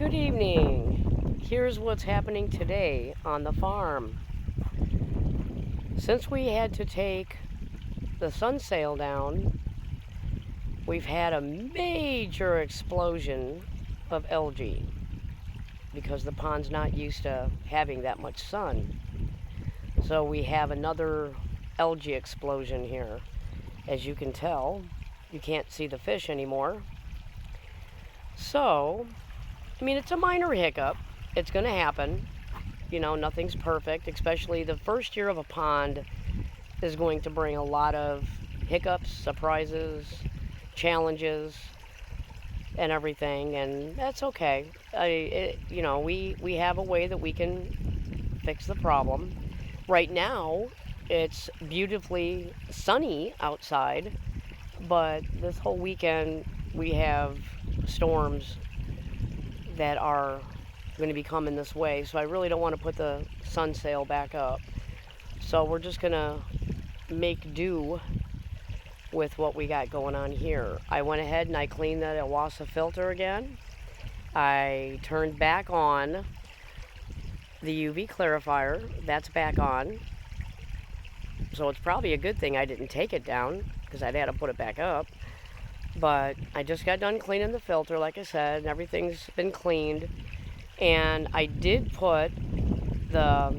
Good evening. Here's what's happening today on the farm. Since we had to take the sun sail down, we've had a major explosion of algae because the pond's not used to having that much sun. So we have another algae explosion here. As you can tell, you can't see the fish anymore. So, it's a minor hiccup. It's going to happen. Nothing's perfect, especially the first year of a pond is going to bring a lot of hiccups, surprises, challenges, and everything, and that's okay. We have a way that we can fix the problem. Right now, it's beautifully sunny outside, but this whole weekend we have storms that are going to be coming this way, so I really don't want to put the sun sail back up. So we're just going to make do with what we got going on here. I went ahead and I cleaned that Awasa filter again. I turned back on the UV clarifier. That's back on. So it's probably a good thing I didn't take it down because I'd had to put it back up. But I just got done cleaning the filter, like I said, and everything's been cleaned. And I did put the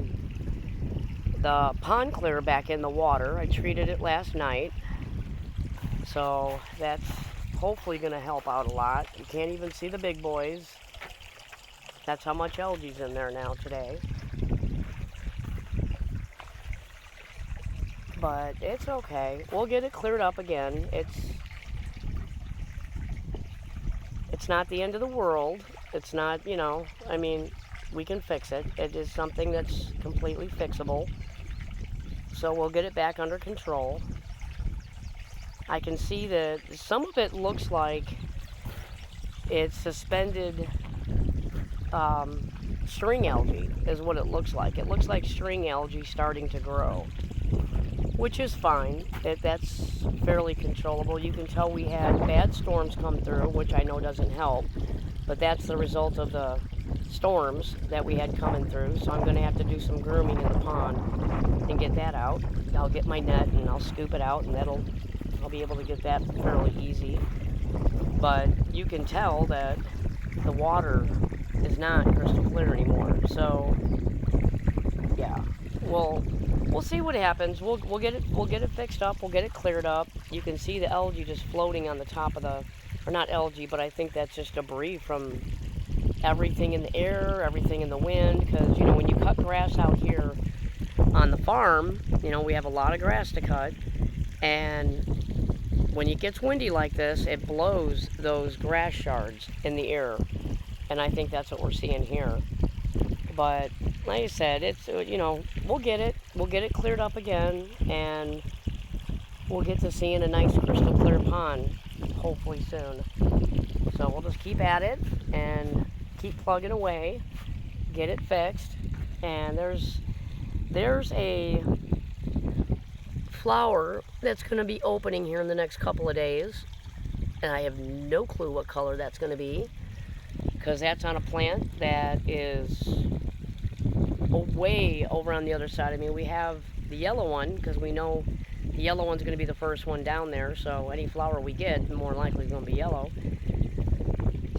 pond clear back in the water. I treated it last night. So that's hopefully going to help out a lot. You can't even see the big boys. That's how much algae's in there now today. But it's okay. We'll get it cleared up again. It's not the end of the world. It's not, we can fix it. It is something that's completely fixable. So we'll get it back under control. I can see that some of it looks like it's suspended string algae is what it looks like. It looks like string algae starting to grow, which is fine. That's fairly controllable. You can tell we had bad storms come through, which I know doesn't help, but that's the result of the storms that we had coming through. So I'm going to have to do some grooming in the pond and get that out. I'll get my net and I'll scoop it out, and I'll be able to get that fairly easy. But you can tell that the water is not crystal clear anymore. So yeah, we'll see what happens. We'll get it fixed up. We'll get it cleared up. You can see the algae just floating on the top of or not algae, but I think that's just debris from everything in the air, everything in the wind. Because when you cut grass out here on the farm, we have a lot of grass to cut, and when it gets windy like this, it blows those grass shards in the air, and I think that's what we're seeing here. But like I said, it's we'll get it cleared up again, and we'll get to seeing a nice crystal clear pond hopefully soon. So we'll just keep at it and keep plugging away, get it fixed. And there's a flower that's going to be opening here in the next couple of days, and I have no clue what color that's going to be, because that's on a plant that is way over on the other side. We have the yellow one, because we know the yellow one's going to be the first one down there, so any flower we get more likely is going to be yellow.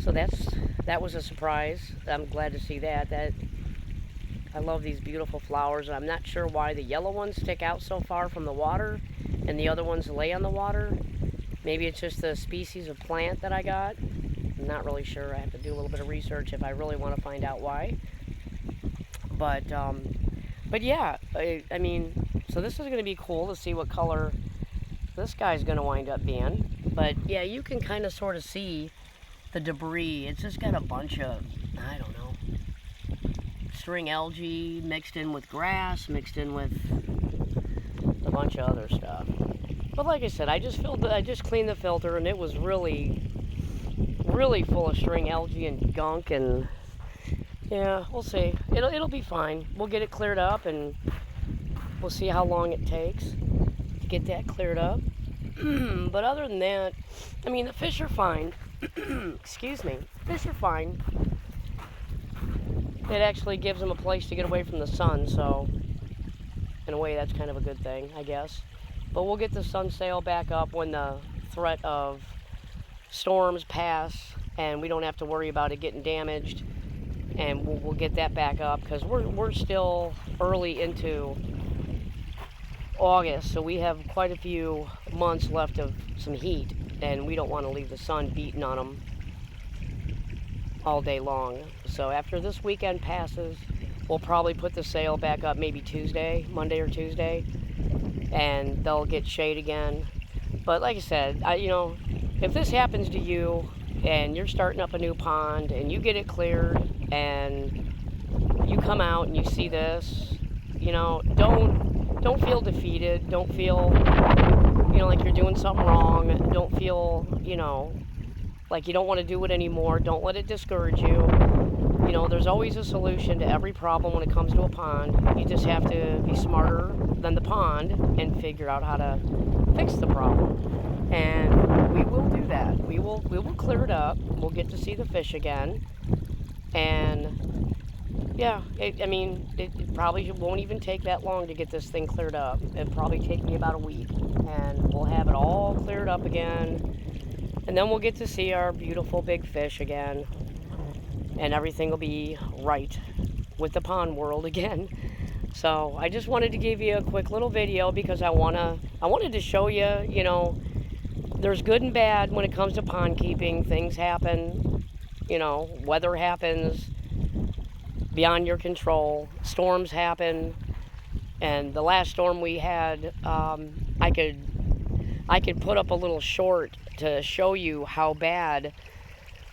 So that was a surprise. I'm glad to see that. I love these beautiful flowers. I'm not sure why the yellow ones stick out so far from the water and the other ones lay on the water. Maybe it's just the species of plant that I got. I'm not really sure. I have to do a little bit of research if I really want to find out why. But yeah, so this is going to be cool to see what color this guy's going to wind up being. But yeah, you can kind of sort of see the debris. It's just got a bunch of, I don't know, string algae mixed in with grass, mixed in with a bunch of other stuff. But like I said, I just cleaned the filter, and it was really full of string algae and gunk, and yeah, we'll see. It'll be fine. We'll get it cleared up, and we'll see how long it takes to get that cleared up. But other than that, the fish are fine. Excuse me. Fish are fine. it actually gives them a place to get away from the sun, so in a way that's kind of a good thing, I guess. But we'll get the sun sail back up when the threat of storms pass and we don't have to worry about it getting damaged, and we'll get that back up because we're still early into August, so we have quite a few months left of some heat, and we don't want to leave the sun beating on them all day long. So after this weekend passes, we'll probably put the sail back up maybe Monday or Tuesday, and they'll get shade again. But like I said, if this happens to you and you're starting up a new pond and you get it cleared and you come out and you see this, don't feel defeated. Don't feel, like you're doing something wrong. Don't feel, like you don't want to do it anymore. Don't let it discourage you. There's always a solution to every problem when it comes to a pond. You just have to be smarter than the pond and figure out how to fix the problem. And we will do that. We will clear it up. We'll get to see the fish again. And yeah, it probably won't even take that long to get this thing cleared up. It'll probably take me about a week, and we'll have it all cleared up again. And then we'll get to see our beautiful big fish again, and everything will be right with the pond world again. So I just wanted to give you a quick little video because I wanted to show you, there's good and bad when it comes to pond keeping. Things happen, weather happens beyond your control. Storms happen, and the last storm we had, I could put up a little short to show you how bad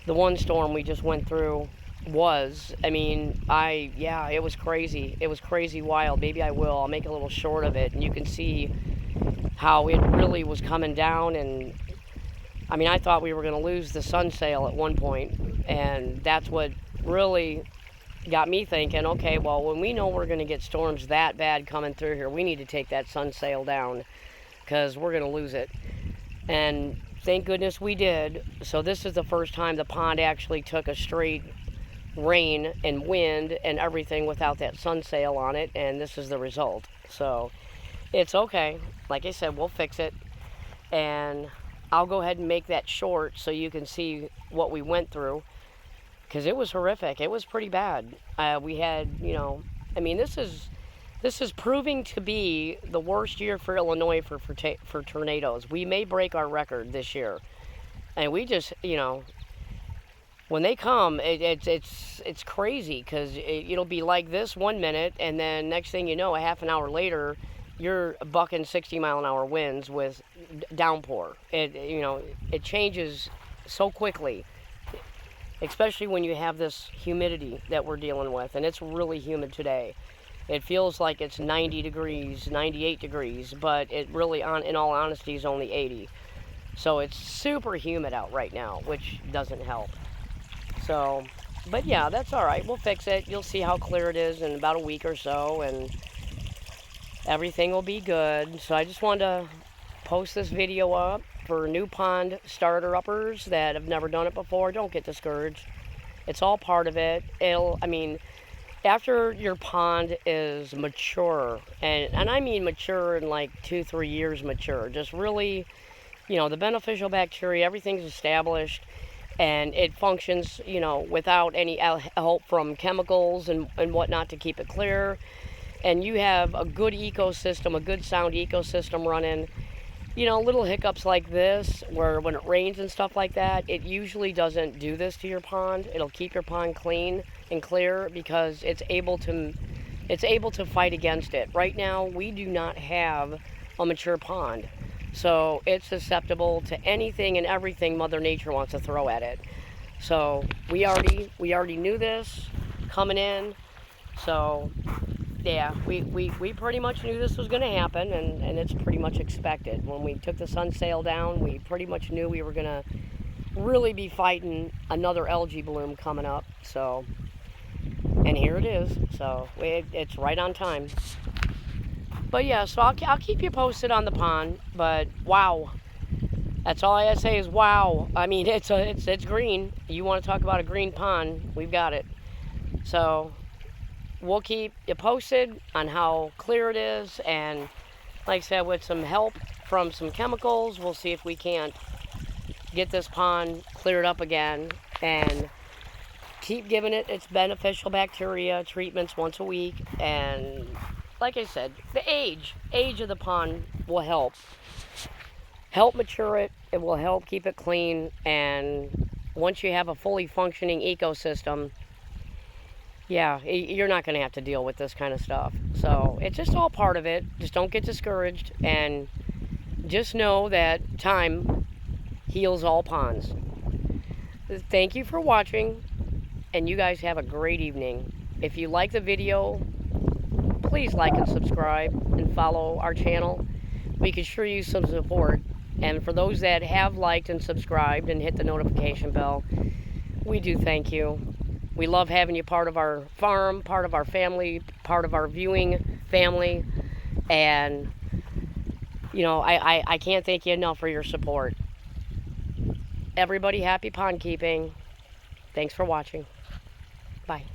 the one storm we just went through was. It was crazy. It was crazy wild. Maybe I will. I'll make a little short of it, and you can see how it really was coming down. And I thought we were going to lose the sun sail at one point, and that's what really got me thinking, okay, well, when we know we're going to get storms that bad coming through here, we need to take that sun sail down because we're going to lose it. And thank goodness we did. So this is the first time the pond actually took a straight rain and wind and everything without that sun sail on it, and this is the result. So it's okay. Like I said, we'll fix it, and I'll go ahead and make that short so you can see what we went through, because it was horrific. It was pretty bad. We had, this is proving to be the worst year for Illinois for tornadoes. We may break our record this year, and we just, when they come, it's crazy, because it'll be like this one minute, and then next thing you know, a half an hour later, you're bucking 60-mile-an-hour winds with downpour. It changes so quickly, especially when you have this humidity that we're dealing with, and it's really humid today. It feels like it's 90 degrees, 98 degrees, but it really, in all honesty, is only 80. So it's super humid out right now, which doesn't help. So, but yeah, that's all right. We'll fix it. You'll see how clear it is in about a week or so, and everything will be good. So I just wanted to post this video up for new pond starter-uppers that have never done it before. Don't get discouraged. It's all part of it. After your pond is mature, and I mean mature in like 2-3 years mature, just really, the beneficial bacteria, everything's established, and it functions, without any help from chemicals and whatnot to keep it clear, and you have a good ecosystem, a good sound ecosystem running. Little hiccups like this, where when it rains and stuff like that, it usually doesn't do this to your pond. It'll keep your pond clean and clear because it's able to fight against it. Right now, we do not have a mature pond, so it's susceptible to anything and everything Mother Nature wants to throw at it. So we already knew this coming in. So yeah, we pretty much knew this was going to happen, and it's pretty much expected. When we took the sun sail down, we pretty much knew we were going to really be fighting another algae bloom coming up. So, and here it is. So it's right on time. But yeah, so I'll keep you posted on the pond. But wow, that's all I gotta say is wow. It's green. You want to talk about a green pond? We've got it. So we'll keep you posted on how clear it is, and like I said, with some help from some chemicals, we'll see if we can't get this pond cleared up again and keep giving it its beneficial bacteria treatments once a week. And like I said, the age of the pond will help mature it. It will help keep it clean, and once you have a fully functioning ecosystem, yeah, you're not going to have to deal with this kind of stuff. So it's just all part of it. Just don't get discouraged, and just know that time heals all ponds. Thank you for watching, and you guys have a great evening. If you like the video, please like and subscribe and follow our channel. We could sure use some support. And for those that have liked and subscribed and hit the notification bell, we do thank you. We love having you part of our farm, part of our family, part of our viewing family. And, you know, I can't thank you enough for your support. Everybody happy pond keeping. Thanks for watching. Bye.